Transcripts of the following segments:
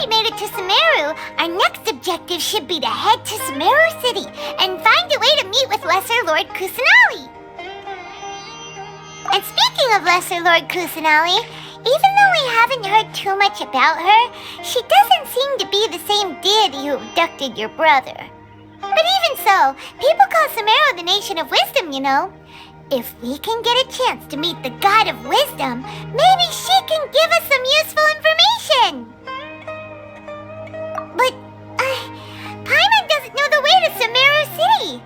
we made it to Sumeru, our next objective should be to head to Sumeru City and find a way to meet with Lesser Lord Kusanali. And speaking of Lesser Lord Kusanali, even though we haven't heard too much about her, she doesn't seem to be the same deity who abducted your brother. But even so, people call Sumeru the Nation of Wisdom, you know. If we can get a chance to meet the God of Wisdom, maybe she can give us some useful information. But, Paimon doesn't know the way to Sumeru City.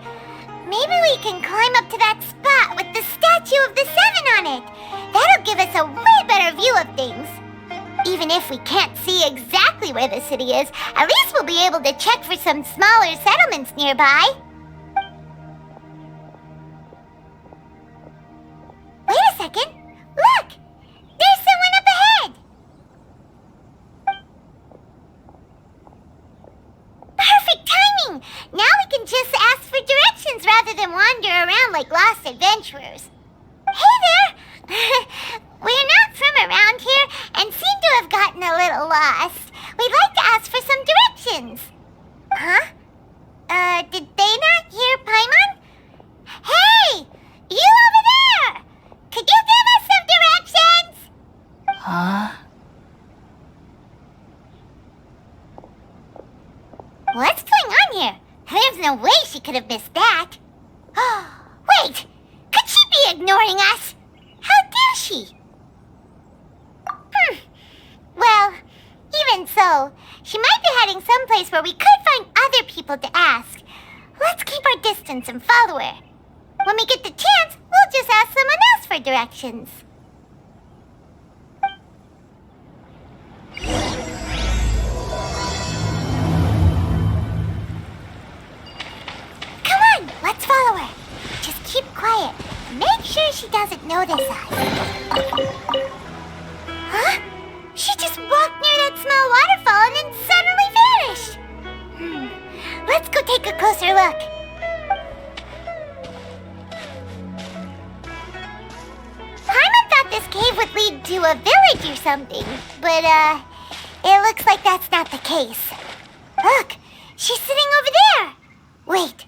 Maybe we can climb up to that spot with the statue of the Seven on it. That'll give us a way better view of things. Even if we can't see exactly where the city is, at least we'll be able to check for some smaller settlements nearby. Wait a second. Look! There's someone up ahead! Perfect timing! Now we can just ask for directions rather than wander around like lost adventurers. Hey there! We're not from around here and seem to have gotten a little lost. We'd like to ask for some directions. Huh? Did they not hear Paimon? Hey! You over there! Could you give us some directions? Huh? What's going on here? There's no way she could have missed that. Wait! Could she be ignoring us? How dare she? Well, even so, she might be heading someplace where we could find other people to ask. Let's keep our distance and follow her. When we get the chance, we'll just ask someone else for directions. Come on, let's follow her. Just keep quiet. Make sure she doesn't notice us. Huh? She just walked near that small waterfall and then suddenly vanished. Let's go take a closer look. Paimon thought this cave would lead to a village or something, but it looks like that's not the case. Look, she's sitting over there. Wait,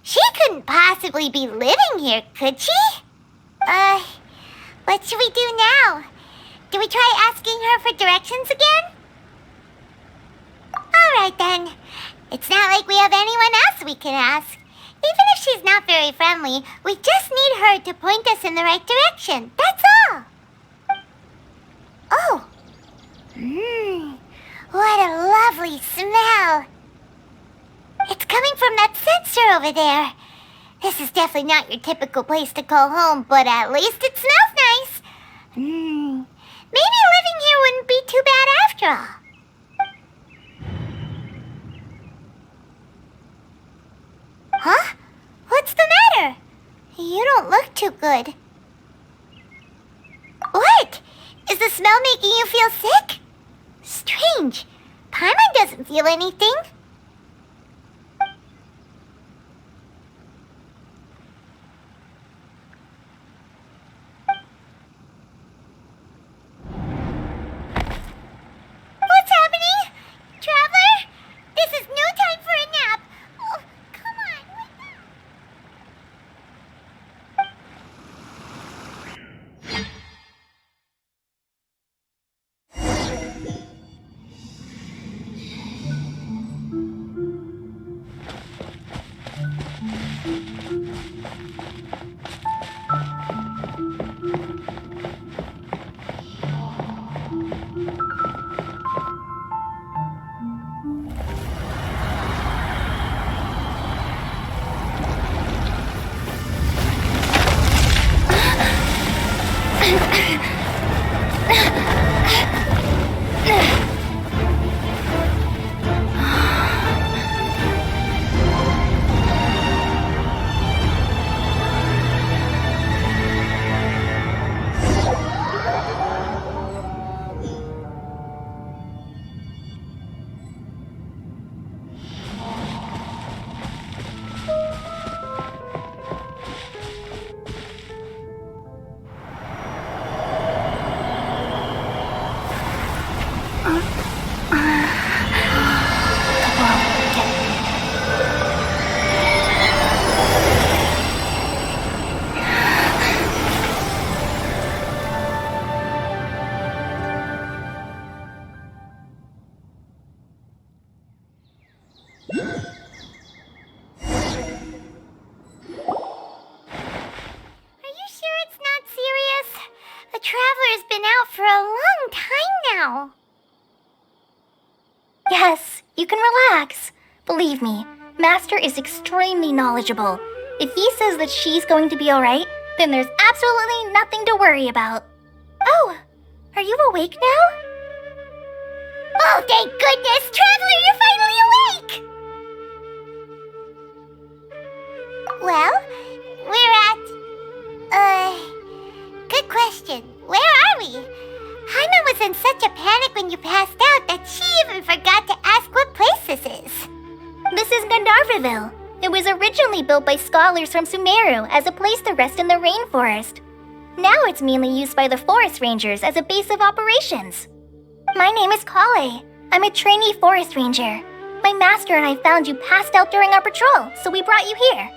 she couldn't possibly be living here, could she? What should we do now? Do we try asking her for directions again? Alright then. It's not like we have anyone else we can ask. Even if she's not very friendly, we just need her to point us in the right direction. That's all. Oh. What a lovely smell. It's coming from that sensor over there. This is definitely not your typical place to call home, but at least it smells nice. Maybe living here wouldn't be too bad after all. Huh? What's the matter? You don't look too good. What? Is the smell making you feel sick? Strange. Paimon doesn't feel anything. has been out for a long time now. Yes, you can relax. Believe me, Master is extremely knowledgeable. If he says that she's going to be alright, then there's absolutely nothing to worry about. Oh, are you awake now? Oh, thank goodness! Traveler, you're finally awake! Well, we're at... Good question. Where are we? Hyman was in such a panic when you passed out that she even forgot to ask what place this is. This is Gandharvaville. It was originally built by scholars from Sumeru as a place to rest in the rainforest. Now it's mainly used by the forest rangers as a base of operations. My name is Kale. I'm a trainee forest ranger. My master and I found you passed out during our patrol, so we brought you here.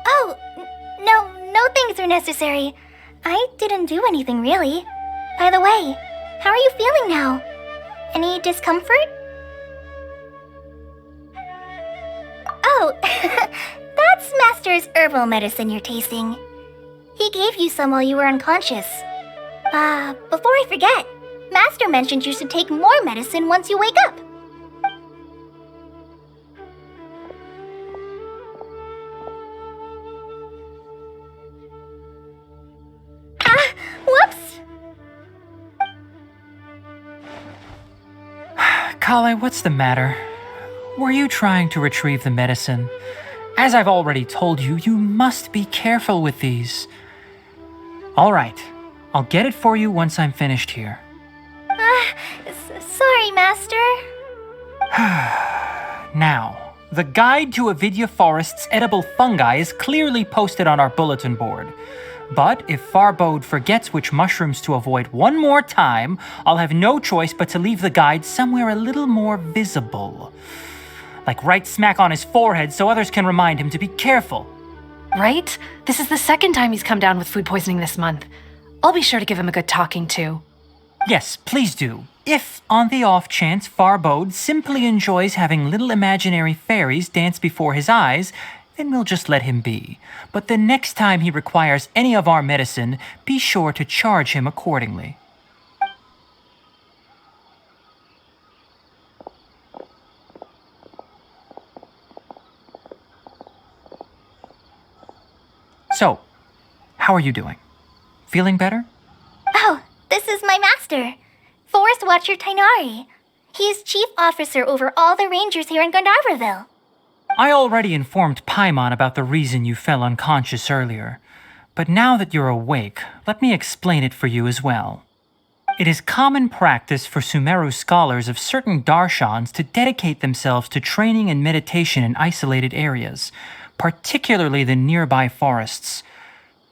Oh, no thanks are necessary. I didn't do anything really. By the way, how are you feeling now? Any discomfort? Oh, that's Master's herbal medicine you're tasting. He gave you some while you were unconscious. Before I forget, Master mentioned you should take more medicine once you wake up. Whoops! Kale, what's the matter? Were you trying to retrieve the medicine? As I've already told you, you must be careful with these. All right, I'll get it for you once I'm finished here. Sorry, Master. Now, the guide to Avidya Forest's edible fungi is clearly posted on our bulletin board. But if Farbode forgets which mushrooms to avoid one more time, I'll have no choice but to leave the guide somewhere a little more visible. Like right smack on his forehead so others can remind him to be careful. Right? This is the second time he's come down with food poisoning this month. I'll be sure to give him a good talking to. Yes, please do. If, on the off chance, Farbode simply enjoys having little imaginary fairies dance before his eyes, then we'll just let him be. But the next time he requires any of our medicine, be sure to charge him accordingly. So, how are you doing? Feeling better? Oh, this is my master, Forest Watcher Tainari. He is chief officer over all the rangers here in Gandharvaville. I already informed Paimon about the reason you fell unconscious earlier. But now that you're awake, let me explain it for you as well. It is common practice for Sumeru scholars of certain darshans to dedicate themselves to training and meditation in isolated areas, particularly the nearby forests.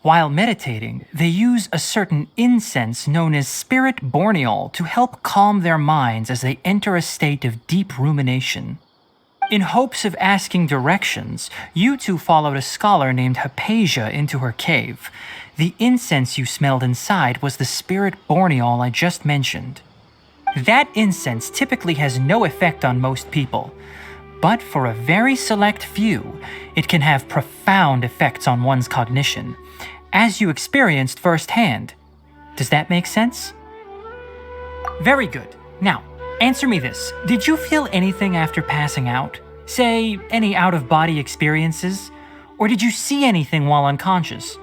While meditating, they use a certain incense known as spirit borneol to help calm their minds as they enter a state of deep rumination. In hopes of asking directions, you two followed a scholar named Hypatia into her cave. The incense you smelled inside was the spirit borneol I just mentioned. That incense typically has no effect on most people, but for a very select few, it can have profound effects on one's cognition, as you experienced firsthand. Does that make sense? Very good. Now, answer me this. Did you feel anything after passing out? Say, any out-of-body experiences? Or did you see anything while unconscious?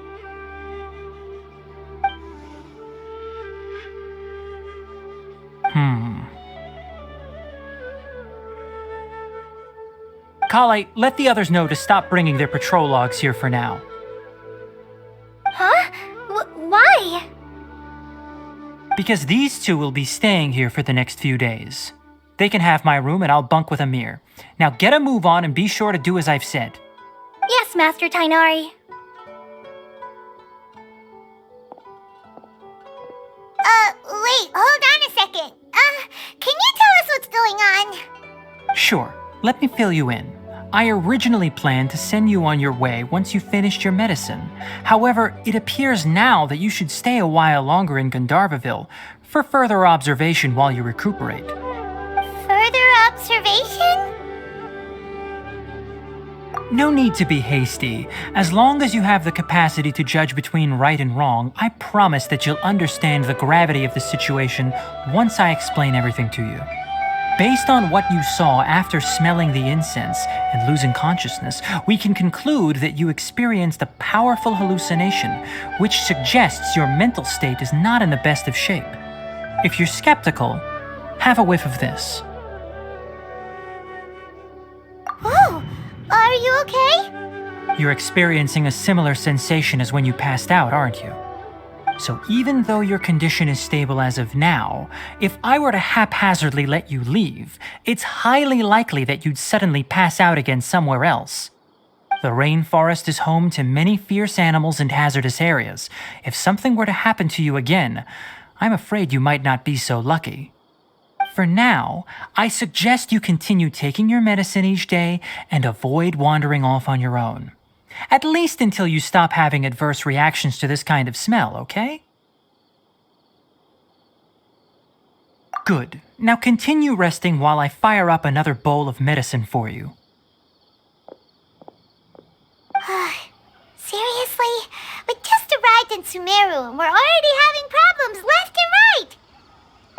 Kale, let the others know to stop bringing their patrol logs here for now. Huh? Why? Because these two will be staying here for the next few days. They can have my room and I'll bunk with Amir. Now get a move on and be sure to do as I've said. Yes, Master Tainari. Wait, hold on a second. Can you tell us what's going on? Sure, let me fill you in. I originally planned to send you on your way once you finished your medicine. However, it appears now that you should stay a while longer in Gandharvaville for further observation while you recuperate. Further observation? No need to be hasty. As long as you have the capacity to judge between right and wrong, I promise that you'll understand the gravity of the situation once I explain everything to you. Based on what you saw after smelling the incense and losing consciousness, we can conclude that you experienced a powerful hallucination, which suggests your mental state is not in the best of shape. If you're skeptical, have a whiff of this. Whoa! Are you okay? You're experiencing a similar sensation as when you passed out, aren't you? So even though your condition is stable as of now, if I were to haphazardly let you leave, it's highly likely that you'd suddenly pass out again somewhere else. The rainforest is home to many fierce animals and hazardous areas. If something were to happen to you again, I'm afraid you might not be so lucky. For now, I suggest you continue taking your medicine each day and avoid wandering off on your own. At least until you stop having adverse reactions to this kind of smell, okay? Good. Now continue resting while I fire up another bowl of medicine for you. Seriously? We just arrived in Sumeru and we're already having problems left and right!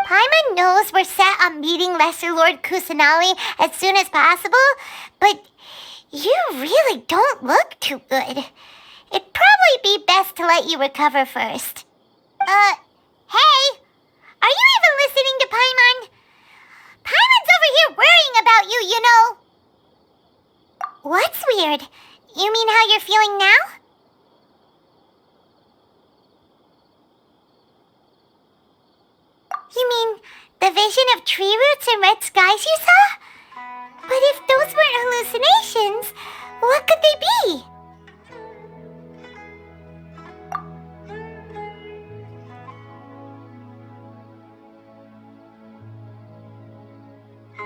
Paimon knows we're set on meeting Lesser Lord Kusanali as soon as possible, but you really don't look too good. It'd probably be best to let you recover first. Hey! Are you even listening to Paimon? Paimon's over here worrying about you, you know. What's weird? You mean how you're feeling now? You mean the vision of tree roots and red skies you saw? But if those weren't hallucinations, what could they be?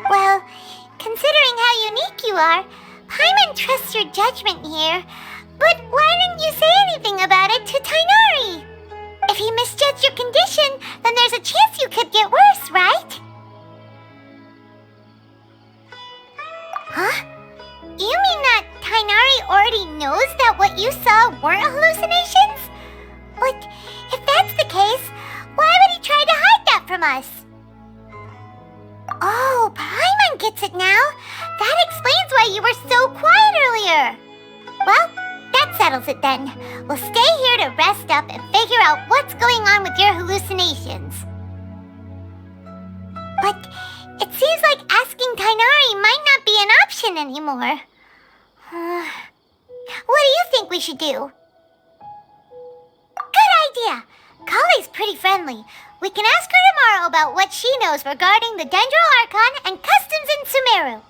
Well, considering how unique you are, Paimon trusts your judgment here. But why didn't you say anything about it to Tainari? If he misjudged your condition, then there's a chance you could get worse, right? Huh? You mean that Tainari already knows that what you saw weren't hallucinations? But if that's the case, why would he try to hide that from us? Oh, Paimon gets it now. That explains why you were so quiet earlier. Well, that settles it then. We'll stay here to rest up and figure out what's going on with your hallucinations. But it seems like asking Tainari might not be an option anymore. What do you think we should do? Good idea! Kale's pretty friendly. We can ask her tomorrow about what she knows regarding the Dendro Archon and customs in Sumeru.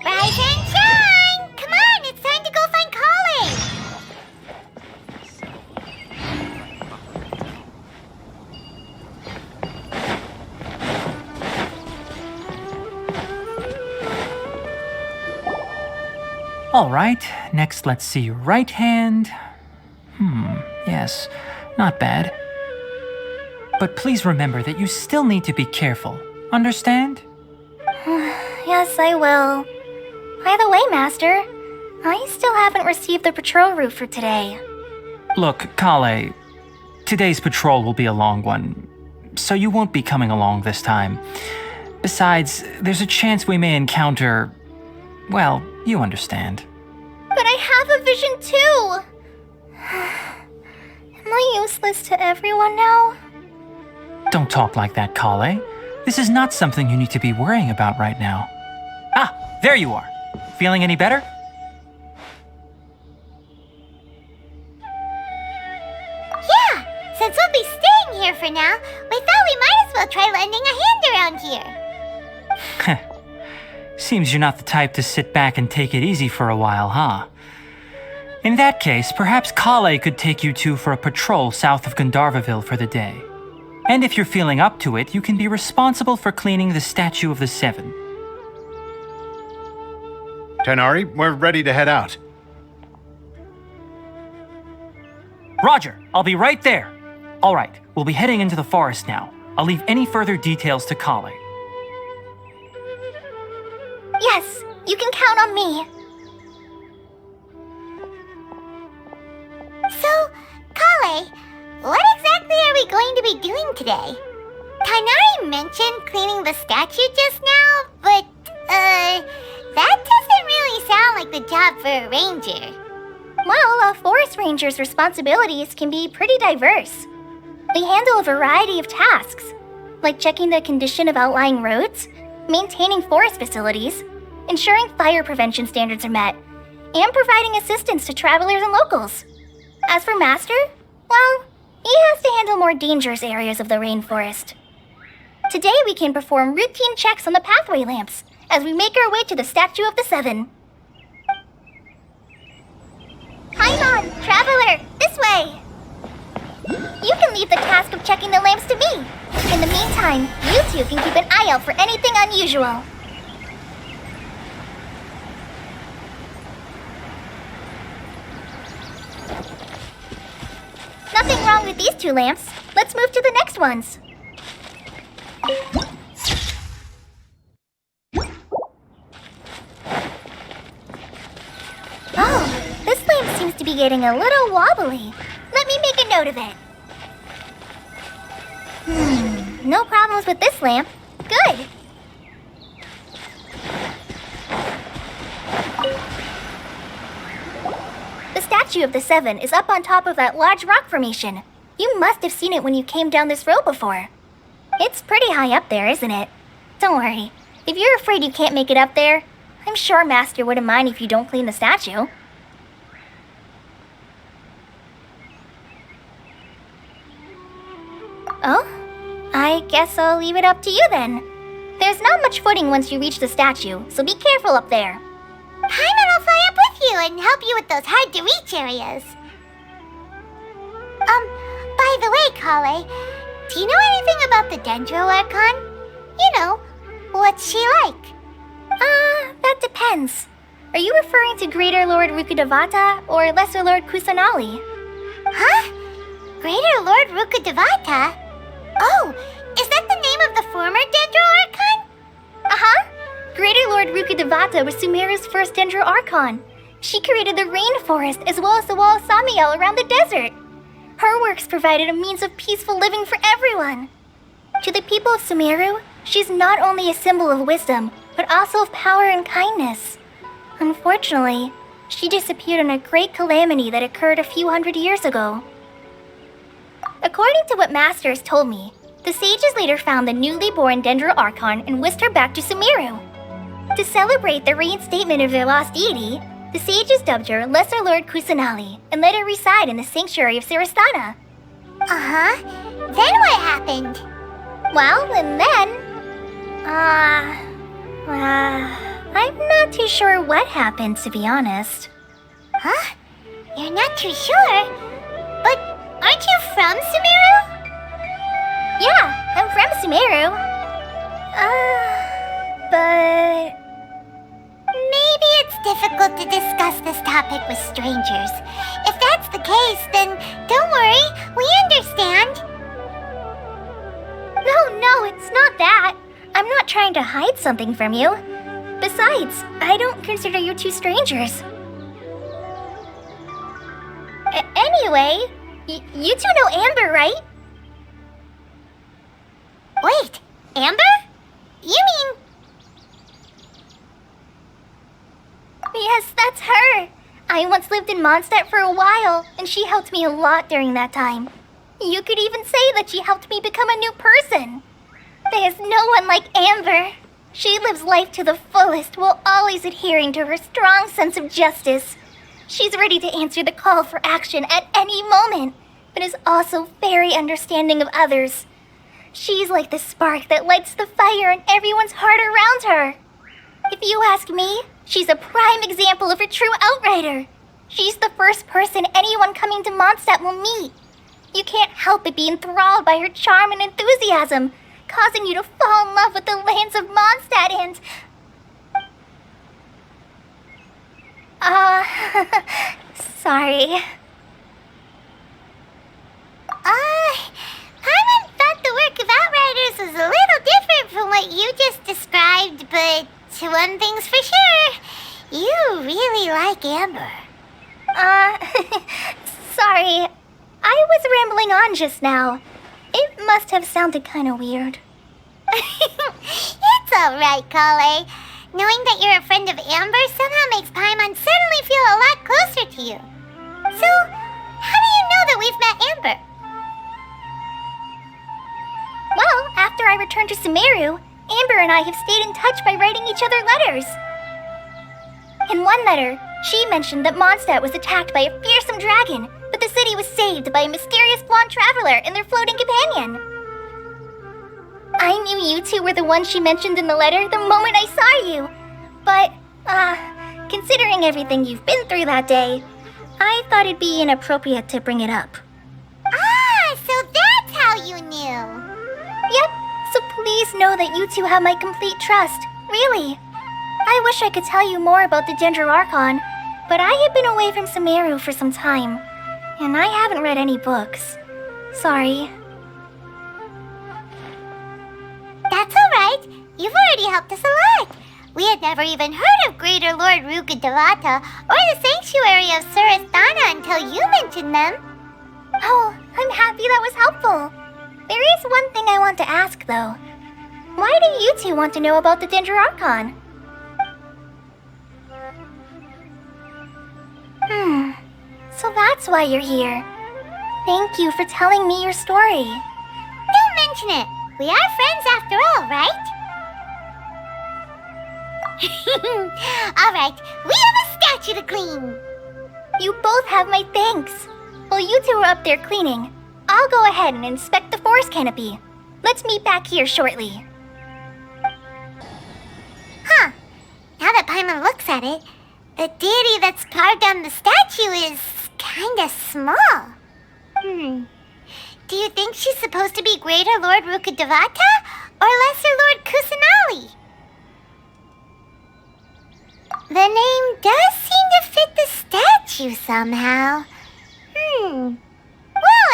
Rise and shine! Come on, it's time to go find Kale! All right, next let's see your right hand. Yes, not bad. But please remember that you still need to be careful. Understand? Yes, I will. By the way, Master, I still haven't received the patrol route for today. Look, Kale, today's patrol will be a long one, so you won't be coming along this time. Besides, there's a chance we may encounter... well, you understand. But I have a vision too! Am I useless to everyone now? Don't talk like that, Kale. This is not something you need to be worrying about right now. Ah, there you are. Feeling any better? Yeah, since we'll be staying here for now, we thought we might as well try lending a hand around here. Seems you're not the type to sit back and take it easy for a while, huh? In that case, perhaps Kale could take you two for a patrol south of Gandharvaville for the day. And if you're feeling up to it, you can be responsible for cleaning the Statue of the Seven. Tainari, we're ready to head out. Roger, I'll be right there. All right, we'll be heading into the forest now. I'll leave any further details to Kale. Yes, you can count on me. So, Kale, what exactly are we going to be doing today? Kainari mentioned cleaning the statue just now, but, that doesn't really sound like the job for a ranger. Well, a forest ranger's responsibilities can be pretty diverse. They handle a variety of tasks, like checking the condition of outlying roads, maintaining forest facilities, ensuring fire prevention standards are met, and providing assistance to travelers and locals. As for Master, well, he has to handle more dangerous areas of the rainforest. Today we can perform routine checks on the pathway lamps as we make our way to the Statue of the Seven. Paimon, traveler, this way! You can leave the task of checking the lamps to me. In the meantime, you two can keep an eye out for anything unusual. Nothing wrong with these two lamps. Let's move to the next ones. Oh, this lamp seems to be getting a little wobbly. Let me make a note of it. No problems with this lamp. Good. The Statue of the Seven is up on top of that large rock formation. You must have seen it when you came down this road before. It's pretty high up there, isn't it? Don't worry. If you're afraid you can't make it up there, I'm sure Master wouldn't mind if you don't clean the statue. Oh? I guess I'll leave it up to you then. There's not much footing once you reach the statue, so be careful up there. Paimon will fly up with you and help you with those hard-to-reach areas. By the way, Kale, do you know anything about the Dendro Archon? You know, what's she like? That depends. Are you referring to Greater Lord Rukkhadevata or Lesser Lord Kusanali? Huh? Greater Lord Rukkhadevata? Oh, is that the name of the former Dendro Archon? Uh-huh. Greater Lord Rukkhadevata was Sumeru's first Dendro Archon. She created the rainforest as well as the wall of Samiel around the desert. Her works provided a means of peaceful living for everyone. To the people of Sumeru, she's not only a symbol of wisdom, but also of power and kindness. Unfortunately, she disappeared in a great calamity that occurred a few hundred years ago. According to what Master has told me, the sages later found the newly born Dendro Archon and whisked her back to Sumeru. To celebrate the reinstatement of their lost deity, the sages dubbed her Lesser Lord Kusanali and let her reside in the sanctuary of Sarastana. Uh-huh. Then what happened? Well, and then... I'm not too sure what happened, to be honest. Huh? You're not too sure? But aren't you from Sumeru? Yeah, I'm from Sumeru. But... Maybe it's difficult to discuss this topic with strangers. If that's the case, then don't worry, we understand. No, it's not that. I'm not trying to hide something from you. Besides, I don't consider you two strangers. Anyway, you two know Amber, right? Wait, Amber? You mean... Yes, that's her. I once lived in Mondstadt for a while, and she helped me a lot during that time. You could even say that she helped me become a new person. There's no one like Amber. She lives life to the fullest while always adhering to her strong sense of justice. She's ready to answer the call for action at any moment, but is also very understanding of others. She's like the spark that lights the fire in everyone's heart around her. If you ask me, she's a prime example of a true outrider. She's the first person anyone coming to Mondstadt will meet. You can't help but be enthralled by her charm and enthusiasm, causing you to fall in love with the lands of Mondstadt and... sorry. Paimon thought the work of Outrider You really like Amber. Sorry. I was rambling on just now. It must have sounded kind of weird. It's alright, Kale. Knowing that you're a friend of Amber somehow makes Paimon suddenly feel a lot closer to you. So, how do you know that we've met Amber? Well, after I returned to Sumeru, Amber and I have stayed in touch by writing each other letters. In one letter, she mentioned that Mondstadt was attacked by a fearsome dragon, but the city was saved by a mysterious blonde traveler and their floating companion. I knew you two were the ones she mentioned in the letter the moment I saw you. But, considering everything you've been through that day, I thought it'd be inappropriate to bring it up. Ah, so that's how you knew. Yep, so please know that you two have my complete trust, really. I wish I could tell you more about the Dendroarchon, but I have been away from Sumeru for some time, and I haven't read any books. Sorry. That's alright. You've already helped us a lot. We had never even heard of Greater Lord Rukkhadevata or the Sanctuary of Surasthana until you mentioned them. Oh, I'm happy that was helpful. There is one thing I want to ask, though. Why do you two want to know about the Dendroarchon? So that's why you're here. Thank you for telling me your story. Don't mention it. We are friends after all, right? Alright, we have a statue to clean. You both have my thanks. While you two are up there cleaning, I'll go ahead and inspect the forest canopy. Let's meet back here shortly. Huh. Now that Paimon looks at it, the deity that's carved on the statue is kinda small. Do you think she's supposed to be Greater Lord Rukkhadevata or Lesser Lord Kusanali? The name does seem to fit the statue somehow. Well,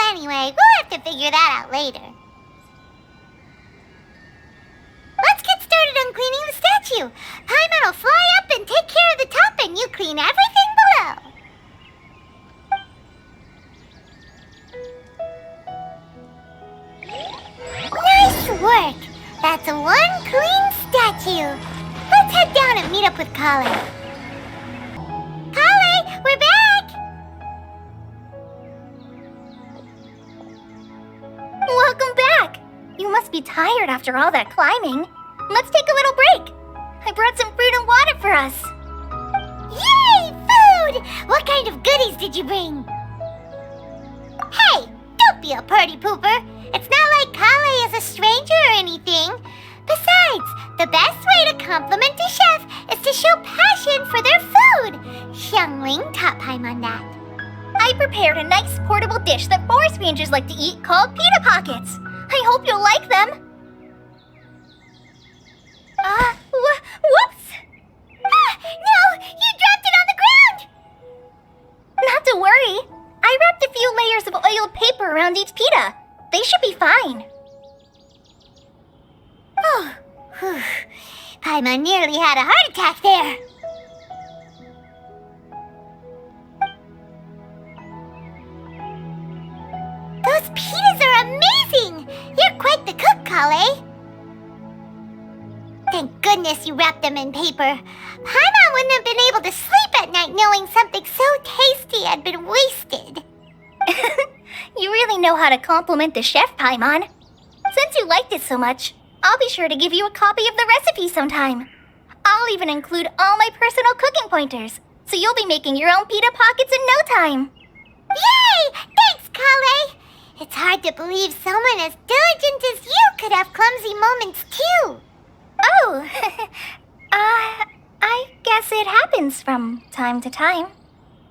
anyway, we'll have to figure that out later. Let's get started on cleaning the statue. Paimon will fly up and take care of the top, and you clean everything below. Nice work! That's one clean statue. Let's head down and meet up with Kale. Kale, we're back! Welcome back! You must be tired after all that climbing. Let's take a little break. I brought some fruit and water for us. Yay, food! What kind of goodies did you bring? Hey, don't be a party pooper. It's not like Kale is a stranger or anything. Besides, the best way to compliment a chef is to show passion for their food. Xiangling taught Paimon that. I prepared a nice portable dish that forest rangers like to eat called pita pockets. I hope you'll like them. Whoops! No! You dropped it on the ground! Not to worry. I wrapped a few layers of oiled paper around each pita. They should be fine. Oh, whew. Paimon nearly had a heart attack there. Those pitas are amazing! You're quite the cook, Kale. Thank goodness you wrapped them in paper. Paimon wouldn't have been able to sleep at night knowing something so tasty had been wasted. You really know how to compliment the chef, Paimon. Since you liked it so much, I'll be sure to give you a copy of the recipe sometime. I'll even include all my personal cooking pointers, so you'll be making your own pita pockets in no time. Yay! Thanks, Kale! It's hard to believe someone as diligent as you could have clumsy moments too. Oh, I guess it happens from time to time.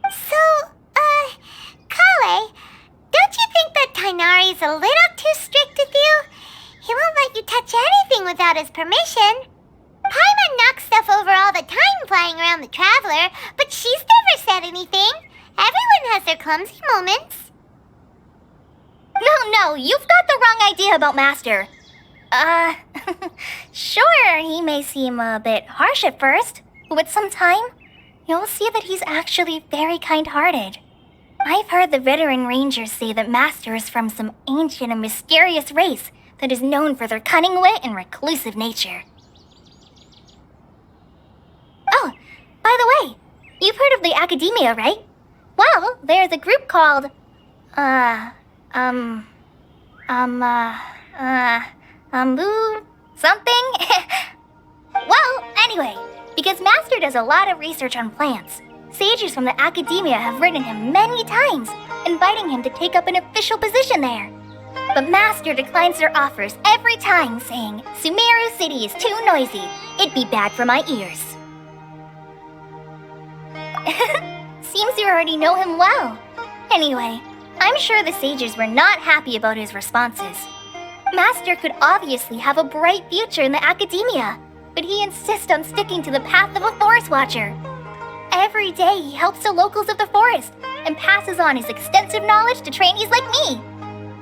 So, Kale, don't you think that Tainari's a little too strict with you? He won't let you touch anything without his permission. Paimon knocks stuff over all the time flying around the Traveler, but she's never said anything. Everyone has their clumsy moments. No, you've got the wrong idea about Master. Sure, he may seem a bit harsh at first, but with some time, you'll see that he's actually very kind-hearted. I've heard the veteran rangers say that Master is from some ancient and mysterious race that is known for their cunning wit and reclusive nature. Oh, by the way, you've heard of the Academia, right? Well, there's a group called, something? Well, anyway, because Master does a lot of research on plants, sages from the Academia have written him many times, inviting him to take up an official position there. But Master declines their offers every time, saying, Sumeru City is too noisy. It'd be bad for my ears. Seems you already know him well. Anyway, I'm sure the sages were not happy about his responses. Master could obviously have a bright future in the Academia, but he insists on sticking to the path of a forest watcher. Every day he helps the locals of the forest and passes on his extensive knowledge to trainees like me.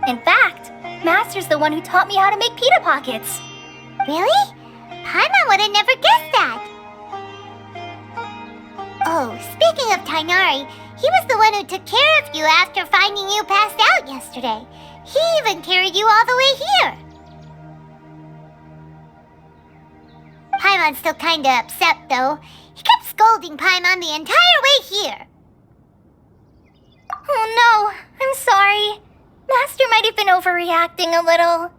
In fact, Master's the one who taught me how to make pita pockets. Really? Paimon would have never guessed that. Oh, speaking of Tainari, he was the one who took care of you after finding you passed out yesterday. He even carried you all the way here. Paimon's still kinda upset, though. He kept scolding Paimon the entire way here. Oh no, I'm sorry. Master might have been overreacting a little.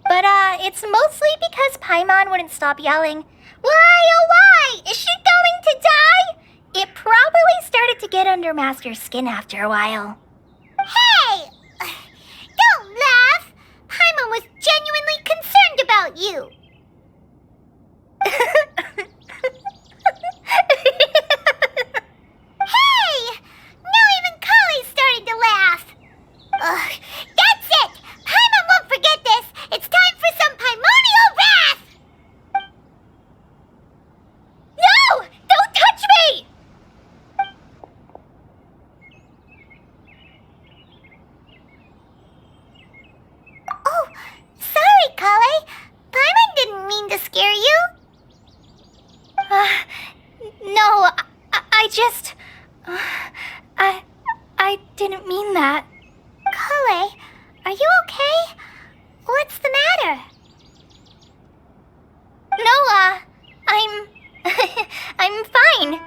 But, it's mostly because Paimon wouldn't stop yelling, Why, oh why? Is she going to die? It probably started to get under Master's skin after a while. Hey! Don't laugh! Paimon was genuinely concerned about you. Hey! Now even Kali's starting to laugh. Ugh, that's it! Paimon won't forget this! It's time for some Paimonial wrath! No! Don't touch me! Oh, sorry, Kale. Paimon didn't mean to scare you. No, I just... I didn't mean that. Kale, are you okay? What's the matter? No, I'm... I'm fine.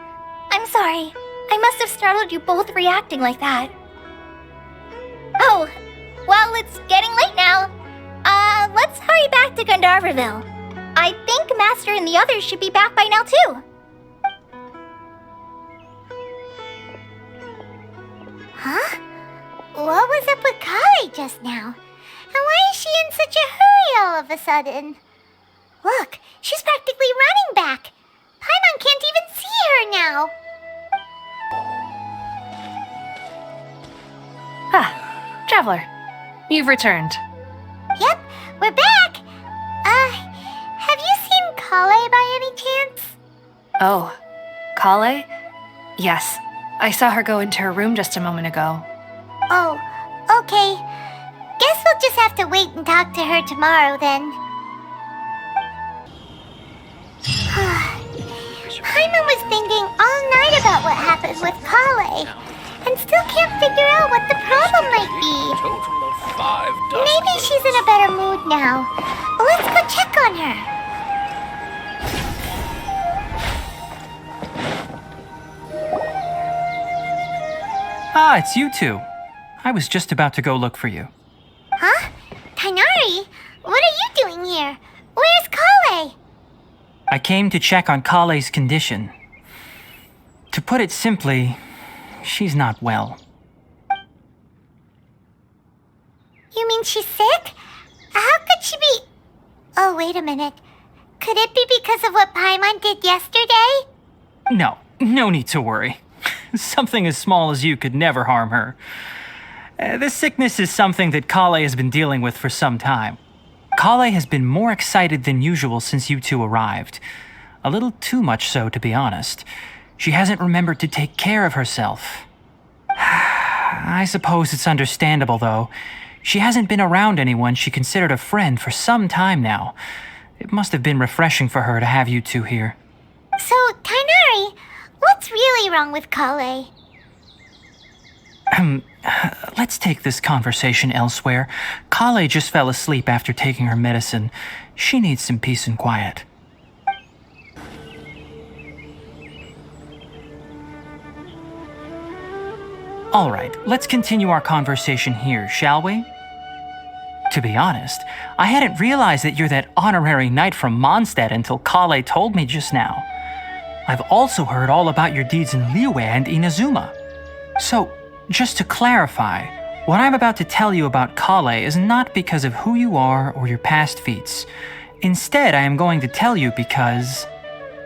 I'm sorry. I must have startled you both reacting like that. Oh, well, it's getting late now. Let's hurry back to Gandharvaville. I think Master and the others should be back by now, too. Huh? What was up with Kale just now? And why is she in such a hurry all of a sudden? Look, she's practically running back. Paimon can't even see her now. Ah, Traveler, you've returned. Yep, we're back. Have you seen Kale by any chance? Oh, Kale? Yes, I saw her go into her room just a moment ago. Oh, okay. Guess we'll just have to wait and talk to her tomorrow then. Paimon was thinking all night about what happened with Kale, and still can't figure out what the problem might be. Total of 5 dust Maybe she's in a better mood now. Let's go check on her. Ah, it's you two. I was just about to go look for you. Huh? Tainari? What are you doing here? Where's Kale? I came to check on Kale's condition. To put it simply, she's not well. You mean she's sick? How could she be... Oh, wait a minute. Could it be because of what Paimon did yesterday? No need to worry. Something as small as you could never harm her. This sickness is something that Kale has been dealing with for some time. Kale has been more excited than usual since you two arrived. A little too much so, to be honest. She hasn't remembered to take care of herself. I suppose it's understandable, though. She hasn't been around anyone she considered a friend for some time now. It must have been refreshing for her to have you two here. So, Tainari, what's really wrong with Kale? Let's take this conversation elsewhere. Kale just fell asleep after taking her medicine. She needs some peace and quiet. All right, let's continue our conversation here, shall we? To be honest, I hadn't realized that you're that honorary knight from Mondstadt until Kale told me just now. I've also heard all about your deeds in Liyue and Inazuma. So, just to clarify, what I'm about to tell you about Kale is not because of who you are or your past feats. Instead, I am going to tell you because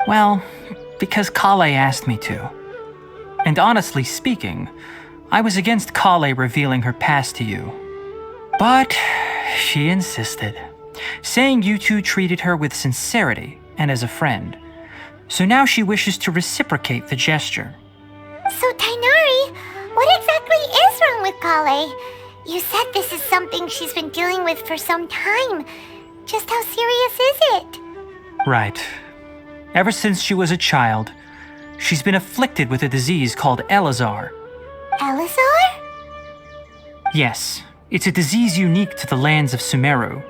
Kale asked me to. And honestly speaking, I was against Kale revealing her past to you. But she insisted, saying you two treated her with sincerity and as a friend. So now she wishes to reciprocate the gesture. So, Tainari, what exactly is wrong with Kale? You said this is something she's been dealing with for some time. Just how serious is it? Right. Ever since she was a child, she's been afflicted with a disease called Elazar. Elazar? Yes, it's a disease unique to the lands of Sumeru.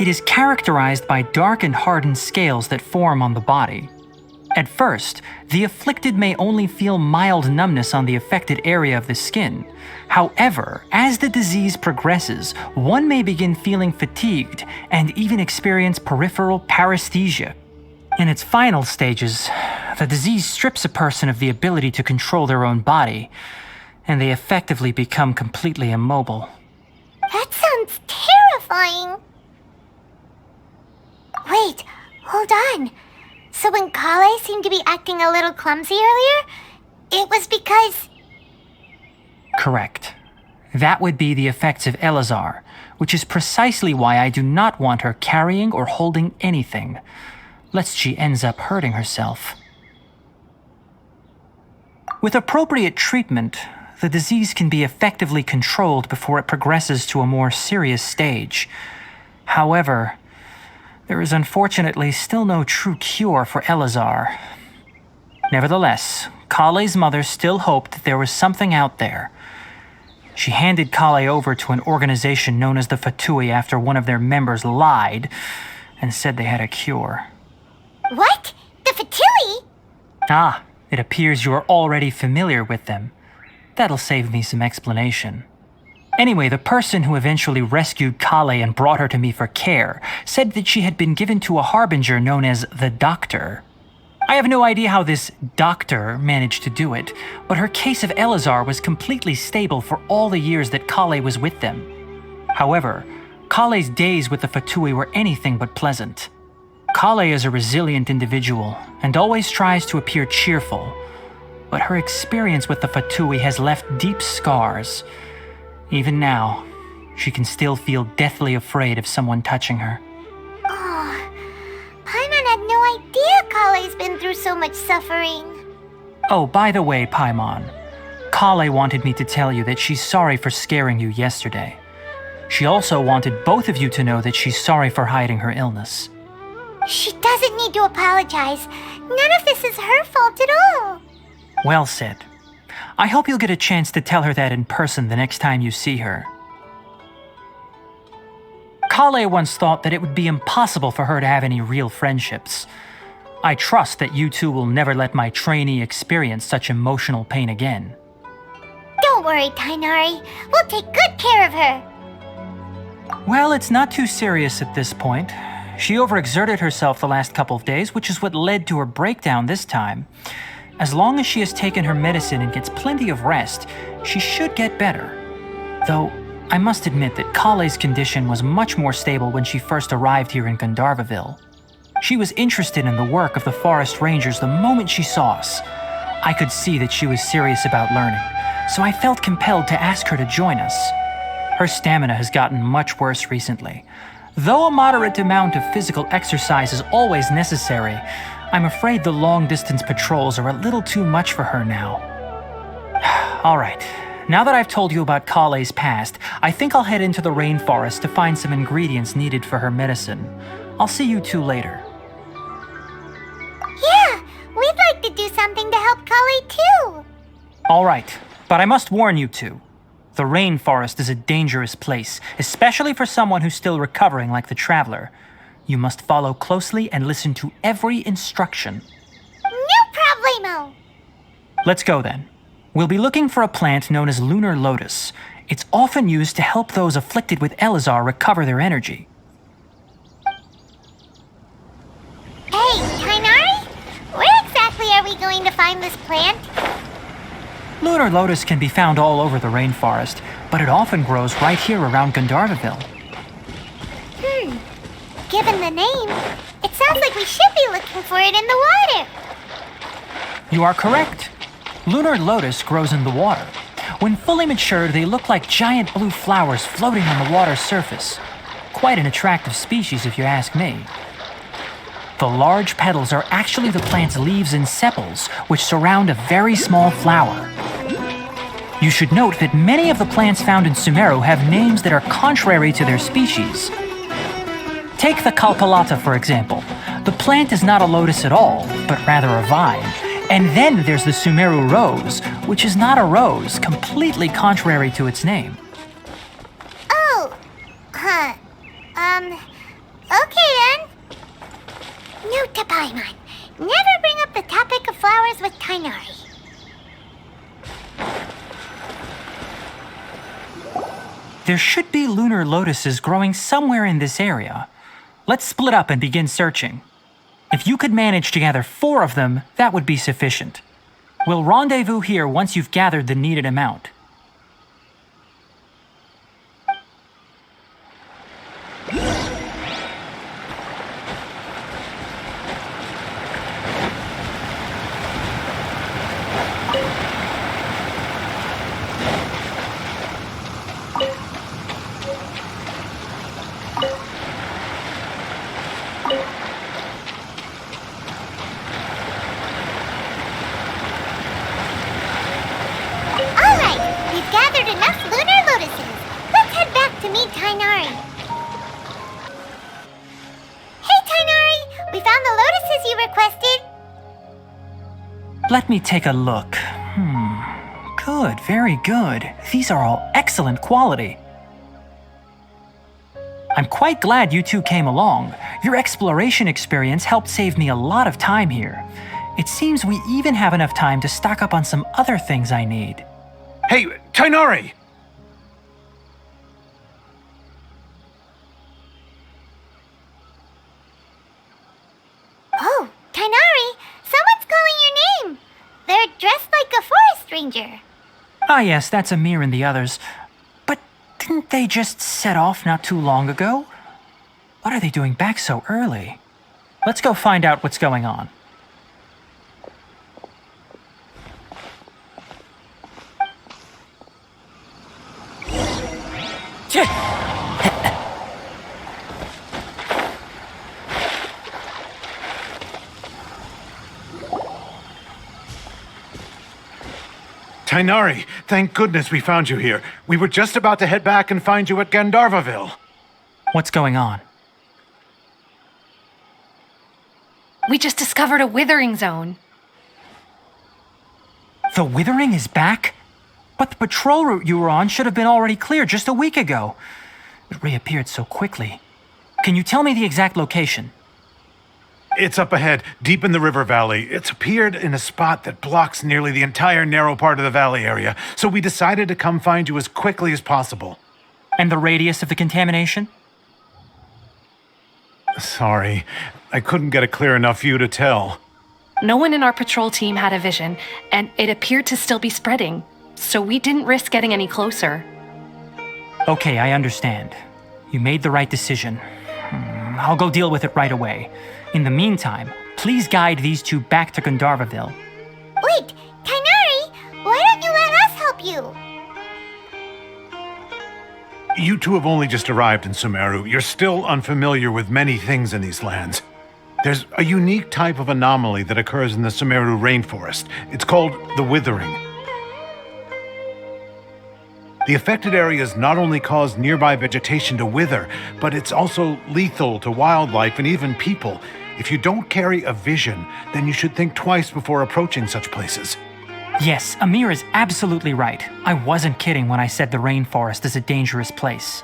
It is characterized by dark and hardened scales that form on the body. At first, the afflicted may only feel mild numbness on the affected area of the skin. However, as the disease progresses, one may begin feeling fatigued and even experience peripheral paresthesia. In its final stages, the disease strips a person of the ability to control their own body, and they effectively become completely immobile. That sounds terrifying. Wait, hold on. So when Kale seemed to be acting a little clumsy earlier, it was because... Correct. That would be the effects of Elazar, which is precisely why I do not want her carrying or holding anything, lest she ends up hurting herself. With appropriate treatment, the disease can be effectively controlled before it progresses to a more serious stage. However, there is unfortunately still no true cure for Elazar. Nevertheless, Kale's mother still hoped that there was something out there. She handed Kale over to an organization known as the Fatui after one of their members lied and said they had a cure. What? The Fatui? Ah, it appears you are already familiar with them. That'll save me some explanation. Anyway, the person who eventually rescued Kale and brought her to me for care said that she had been given to a harbinger known as the Doctor. I have no idea how this doctor managed to do it, but her case of Elazar was completely stable for all the years that Kale was with them. However, Kale's days with the Fatui were anything but pleasant. Kale is a resilient individual and always tries to appear cheerful, but her experience with the Fatui has left deep scars. Even now, she can still feel deathly afraid of someone touching her. Oh, Paimon had no idea Kale's been through so much suffering. Oh, by the way, Paimon, Kale wanted me to tell you that she's sorry for scaring you yesterday. She also wanted both of you to know that she's sorry for hiding her illness. She doesn't need to apologize. None of this is her fault at all. Well said. I hope you'll get a chance to tell her that in person the next time you see her. Kale once thought that it would be impossible for her to have any real friendships. I trust that you two will never let my trainee experience such emotional pain again. Don't worry, Tainari. We'll take good care of her. Well, it's not too serious at this point. She overexerted herself the last couple of days, which is what led to her breakdown this time. As long as she has taken her medicine and gets plenty of rest, she should get better. Though, I must admit that Kale's condition was much more stable when she first arrived here in Gandharvaville. She was interested in the work of the forest rangers the moment she saw us. I could see that she was serious about learning, so I felt compelled to ask her to join us. Her stamina has gotten much worse recently. Though a moderate amount of physical exercise is always necessary, I'm afraid the long-distance patrols are a little too much for her now. All right, now that I've told you about Kale's past, I think I'll head into the rainforest to find some ingredients needed for her medicine. I'll see you two later. Yeah, we'd like to do something to help Kale too. All right, but I must warn you two. The rainforest is a dangerous place, especially for someone who's still recovering like the traveler. You must follow closely and listen to every instruction. No problemo. Let's go then. We'll be looking for a plant known as lunar lotus. It's often used to help those afflicted with Elazar recover their energy. Hey, Tainari? Where exactly are we going to find this plant? Lunar lotus can be found all over the rainforest, but it often grows right here around Gandharvaville. Given the name, it sounds like we should be looking for it in the water. You are correct. Lunar lotus grows in the water. When fully matured, they look like giant blue flowers floating on the water's surface. Quite an attractive species, if you ask me. The large petals are actually the plant's leaves and sepals, which surround a very small flower. You should note that many of the plants found in Sumeru have names that are contrary to their species. Take the Kalpalata, for example. The plant is not a lotus at all, but rather a vine. And then there's the Sumeru rose, which is not a rose, completely contrary to its name. Oh, okay then. Note to Paimon, never bring up the topic of flowers with Tainari. There should be lunar lotuses growing somewhere in this area. Let's split up and begin searching. If you could manage to gather 4 of them, that would be sufficient. We'll rendezvous here once you've gathered the needed amount. Alright, we've gathered enough lunar lotuses. Let's head back to meet Tainari. Hey Tainari, we found the lotuses you requested. Let me take a look. Good, very good. These are all excellent quality. I'm quite glad you two came along. Your exploration experience helped save me a lot of time here. It seems we even have enough time to stock up on some other things I need. Hey, Tainari! Oh, Tainari, someone's calling your name. They're dressed like a forest ranger. Ah yes, that's Amir and the others. But didn't they just set off not too long ago? What are they doing back so early? Let's go find out what's going on. Tainari, thank goodness we found you here. We were just about to head back and find you at Gandharvaville. What's going on? We just discovered a withering zone. The withering is back? But the patrol route you were on should have been already clear just a week ago. It reappeared so quickly. Can you tell me the exact location? It's up ahead, deep in the river valley. It's appeared in a spot that blocks nearly the entire narrow part of the valley area, so we decided to come find you as quickly as possible. And the radius of the contamination? Sorry, I couldn't get a clear enough view to tell. No one in our patrol team had a vision, and it appeared to still be spreading, so we didn't risk getting any closer. Okay, I understand. You made the right decision. I'll go deal with it right away. In the meantime, please guide these two back to Gandharvaville. Wait, Tainari, why don't you let us help you? You two have only just arrived in Sumeru. You're still unfamiliar with many things in these lands. There's a unique type of anomaly that occurs in the Sumeru rainforest. It's called the withering. The affected areas not only cause nearby vegetation to wither, but it's also lethal to wildlife and even people. If you don't carry a vision, then you should think twice before approaching such places. Yes, Amir is absolutely right. I wasn't kidding when I said the rainforest is a dangerous place.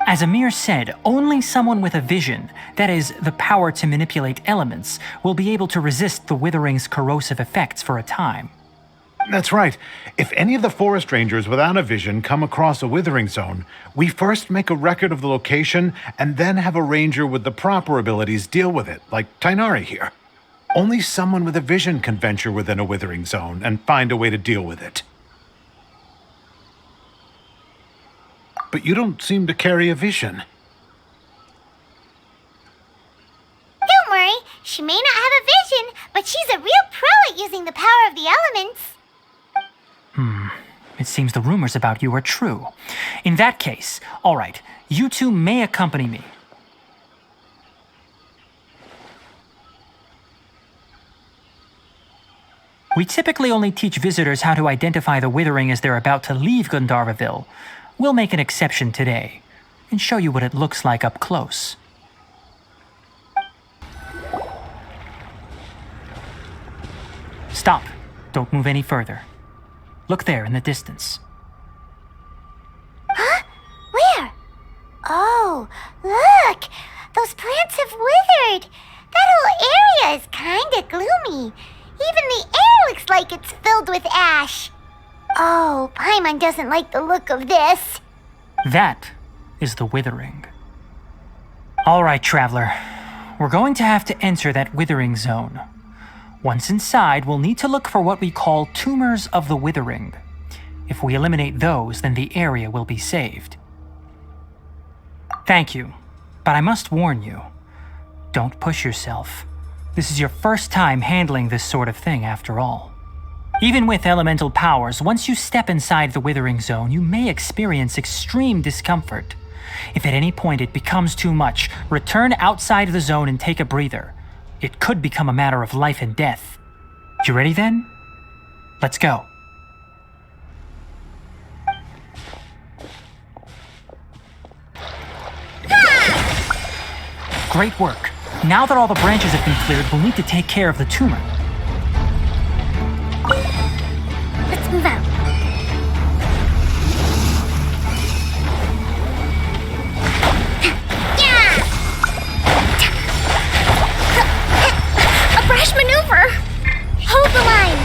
As Amir said, only someone with a vision, that is, the power to manipulate elements, will be able to resist the withering's corrosive effects for a time. That's right. If any of the forest rangers without a vision come across a withering zone, we first make a record of the location and then have a ranger with the proper abilities deal with it, like Tainari here. Only someone with a vision can venture within a withering zone and find a way to deal with it. But you don't seem to carry a vision. Don't worry, she may not have a vision, but she's a real pro at using the power of the elements. It seems the rumors about you are true. In that case, all right, you two may accompany me. We typically only teach visitors how to identify the withering as they're about to leave Gandharvaville. We'll make an exception today and show you what it looks like up close. Stop. Don't move any further. Look there in the distance. Huh? Where? Oh, look! Those plants have withered! That whole area is kinda gloomy. Even the air looks like it's filled with ash. Oh, Paimon doesn't like the look of this. That is the withering. All right, traveler. We're going to have to enter that withering zone. Once inside, we'll need to look for what we call tumors of the withering. If we eliminate those, then the area will be saved. Thank you, but I must warn you. Don't push yourself. This is your first time handling this sort of thing, after all. Even with elemental powers, once you step inside the withering zone, you may experience extreme discomfort. If at any point it becomes too much, return outside the zone and take a breather. It could become a matter of life and death. You ready then? Let's go. Great work. Now that all the branches have been cleared, we'll need to take care of the tumor. Let's move out. A brash maneuver! Hold the line.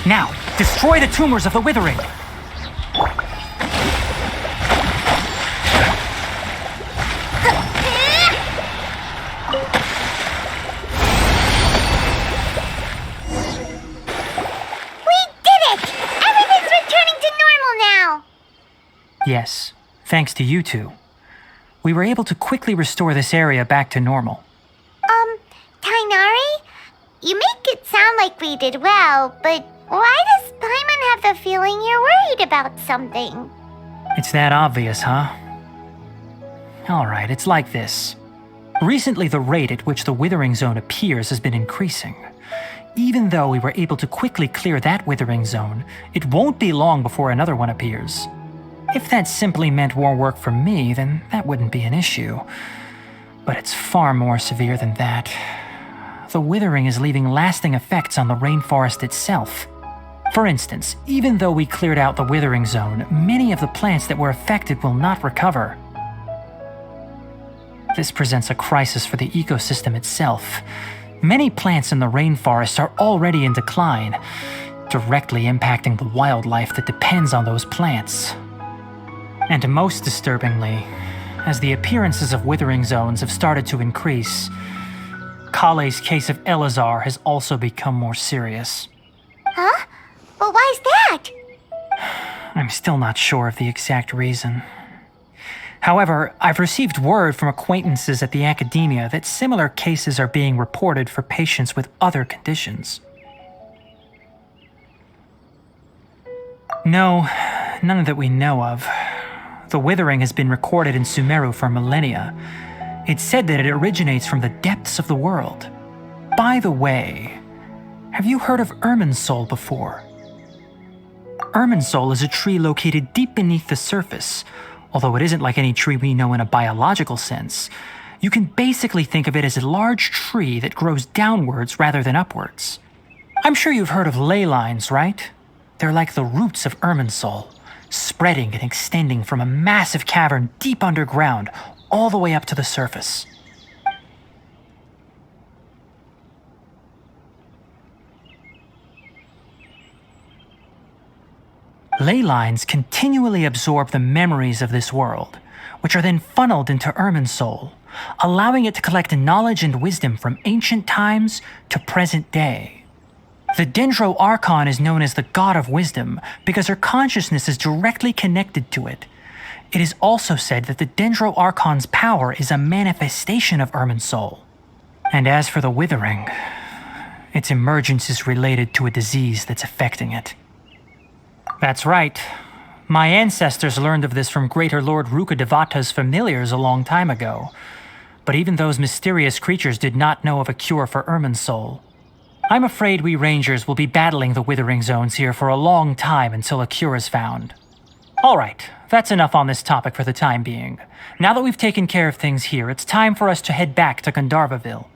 Now, destroy the tumors of the withering. Yes, thanks to you two. We were able to quickly restore this area back to normal. Tainari? You make it sound like we did well, but why does Paimon have the feeling you're worried about something? It's that obvious, huh? Alright, it's like this. Recently, the rate at which the withering zone appears has been increasing. Even though we were able to quickly clear that withering zone, it won't be long before another one appears. If that simply meant more work for me, then that wouldn't be an issue. But it's far more severe than that. The withering is leaving lasting effects on the rainforest itself. For instance, even though we cleared out the withering zone, many of the plants that were affected will not recover. This presents a crisis for the ecosystem itself. Many plants in the rainforest are already in decline, directly impacting the wildlife that depends on those plants. And most disturbingly, as the appearances of withering zones have started to increase, Kale's case of Elazar has also become more serious. Huh? But why's that? I'm still not sure of the exact reason. However, I've received word from acquaintances at the academia that similar cases are being reported for patients with other conditions. No, none that we know of. The withering has been recorded in Sumeru for millennia. It's said that it originates from the depths of the world. By the way, have you heard of Irminsul before? Irminsul is a tree located deep beneath the surface, Although it isn't like any tree we know in a biological sense, you can basically think of it as a large tree that grows downwards rather than upwards. I'm sure you've heard of ley lines, right? They're like the roots of Irminsul, spreading and extending from a massive cavern deep underground all the way up to the surface. Ley lines continually absorb the memories of this world, which are then funneled into Irminsul, allowing it to collect knowledge and wisdom from ancient times to present day. The Dendro Archon is known as the God of Wisdom because her consciousness is directly connected to it. It is also said that the Dendro Archon's power is a manifestation of Irminsul. And as for the Withering, its emergence is related to a disease that's affecting it. That's right. My ancestors learned of this from Greater Lord Rukadevata's familiars a long time ago. But even those mysterious creatures did not know of a cure for Irminsul. I'm afraid we Rangers will be battling the Withering Zones here for a long time until a cure is found. Alright, that's enough on this topic for the time being. Now that we've taken care of things here, it's time for us to head back to Gandharvaville.